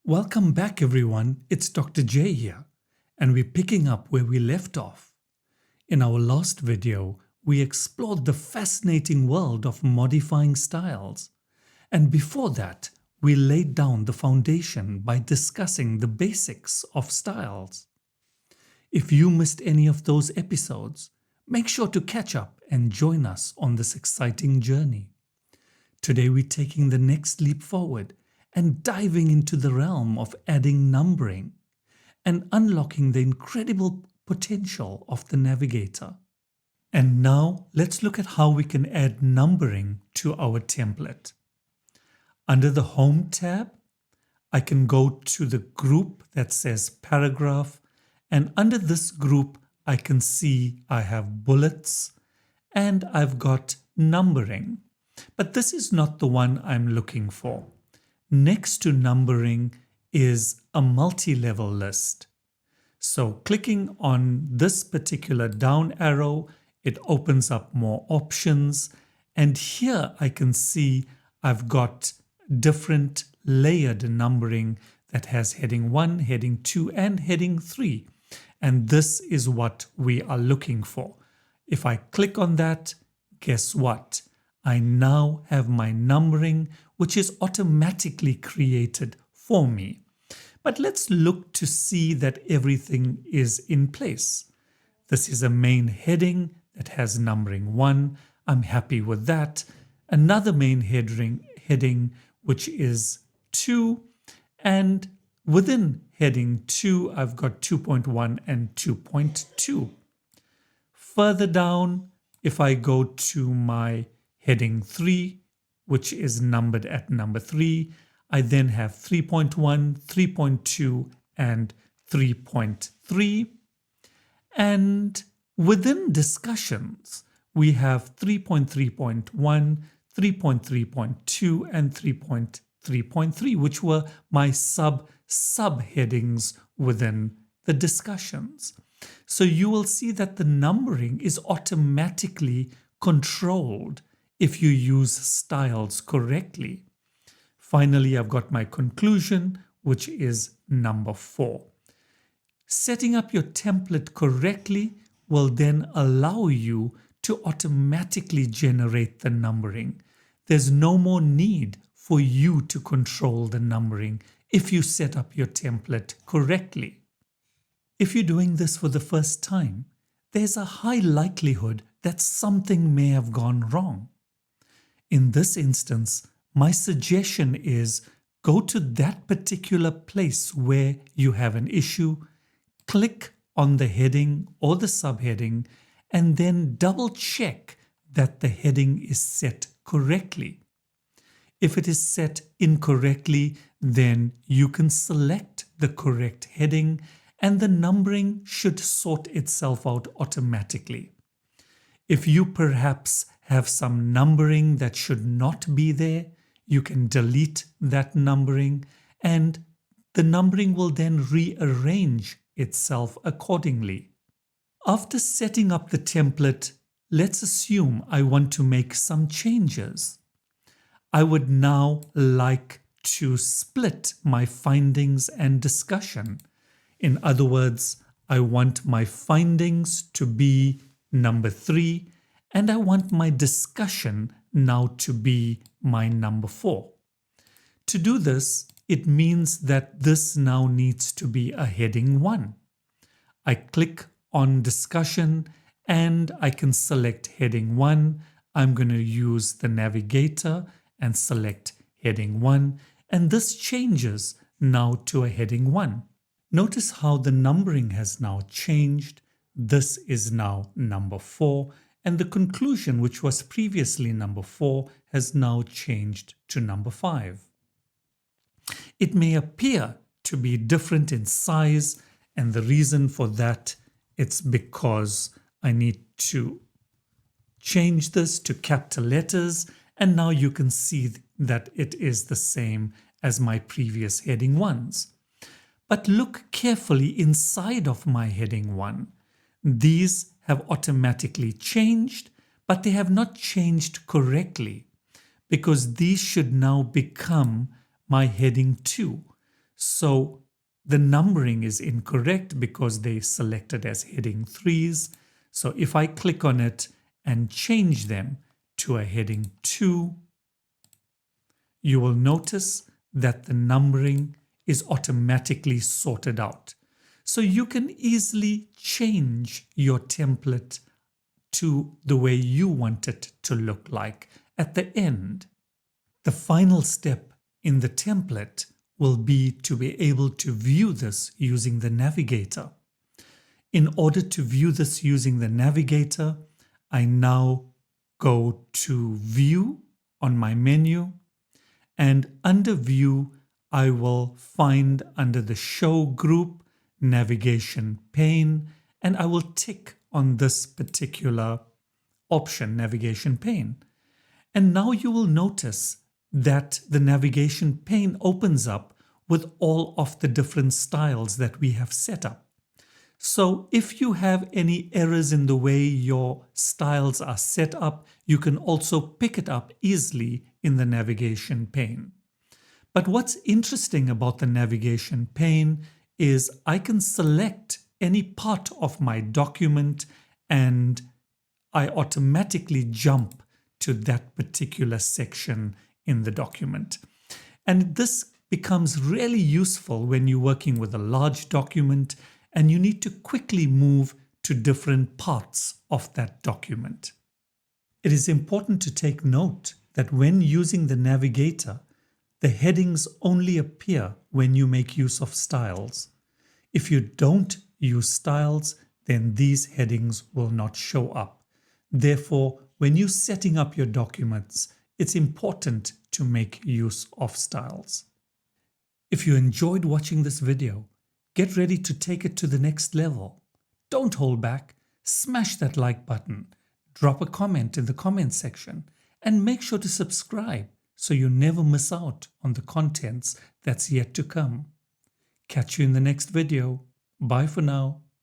Welcome back everyone, it's Dr. J here, and we're picking up where we left off. In our last video, we explored the fascinating world of modifying styles, and before that, we laid down the foundation by discussing the basics of styles. If you missed any of those episodes, make sure to catch up and join us on this exciting journey. Today we're taking the next leap forward and diving into the realm of adding numbering and unlocking the incredible potential of the navigator. And now let's look at how we can add numbering to our template. Under the Home tab, I can go to the group that says Paragraph, and under this group I can see I have bullets and I've got numbering. But this is not the one I'm looking for. Next to numbering is a multi-level list. So clicking on this particular down arrow, it opens up more options. And here I can see I've got different layered numbering that has heading 1, heading 2, and heading 3. And this is what we are looking for. If I click on that, guess what? I now have my numbering, which is automatically created for me. But let's look to see that everything is in place. This is a main heading that has numbering 1. I'm happy with that. Another main heading which is 2. And within heading 2, I've got 2.1 and 2.2. Further down, if I go to my heading 3, which is numbered at number 3, I then have 3.1, 3.2, and 3.3. And within discussions, we have 3.3.1, 3.3.2, and 3.3.3, which were my subheadings within the discussions. So you will see that the numbering is automatically controlled if you use styles correctly. Finally, I've got my conclusion, which is number 4. Setting up your template correctly will then allow you to automatically generate the numbering. There's no more need for you to control the numbering if you set up your template correctly. If you're doing this for the first time, there's a high likelihood that something may have gone wrong. In this instance, my suggestion is go to that particular place where you have an issue, click on the heading or the subheading, and then double check that the heading is set correctly. If it is set incorrectly, then you can select the correct heading and the numbering should sort itself out automatically. If you perhaps have some numbering that should not be there, you can delete that numbering and the numbering will then rearrange itself accordingly. After setting up the template, let's assume I want to make some changes. I would now like to split my findings and discussion. In other words, I want my findings to be number 3, and I want my discussion now to be my number 4. To do this, it means that this now needs to be a heading 1. I click on discussion and I can select heading 1. I'm going to use the navigator and select heading 1, and this changes now to a heading 1. Notice how the numbering has now changed. This is now number 4, and the conclusion, which was previously number 4, has now changed to number 5. It may appear to be different in size, and the reason for that, it's because I need to change this to capital letters, and now you can see that it is the same as my previous heading 1s. But look carefully inside of my heading 1. These have automatically changed, but they have not changed correctly because these should now become my heading 2. So the numbering is incorrect because they selected as heading 3s. So if I click on it and change them to a heading 2, you will notice that the numbering is automatically sorted out. So you can easily change your template to the way you want it to look like at the end. The final step in the template will be to be able to view this using the navigator. In order to view this using the navigator, I now go to View on my menu, and under View, I will find under the Show group, Navigation Pane, and I will tick on this particular option, Navigation Pane. And now you will notice that the navigation pane opens up with all of the different styles that we have set up. So if you have any errors in the way your styles are set up, you can also pick it up easily in the navigation pane. But what's interesting about the navigation pane is I can select any part of my document and I automatically jump to that particular section in the document. And this becomes really useful when you're working with a large document and you need to quickly move to different parts of that document. It is important to take note that when using the navigator, the headings only appear when you make use of styles. If you don't use styles, then these headings will not show up. Therefore, when you're setting up your documents, it's important to make use of styles. If you enjoyed watching this video, get ready to take it to the next level. Don't hold back. Smash that like button, drop a comment in the comment section, and make sure to subscribe so you never miss out on the contents that's yet to come. Catch you in the next video. Bye for now.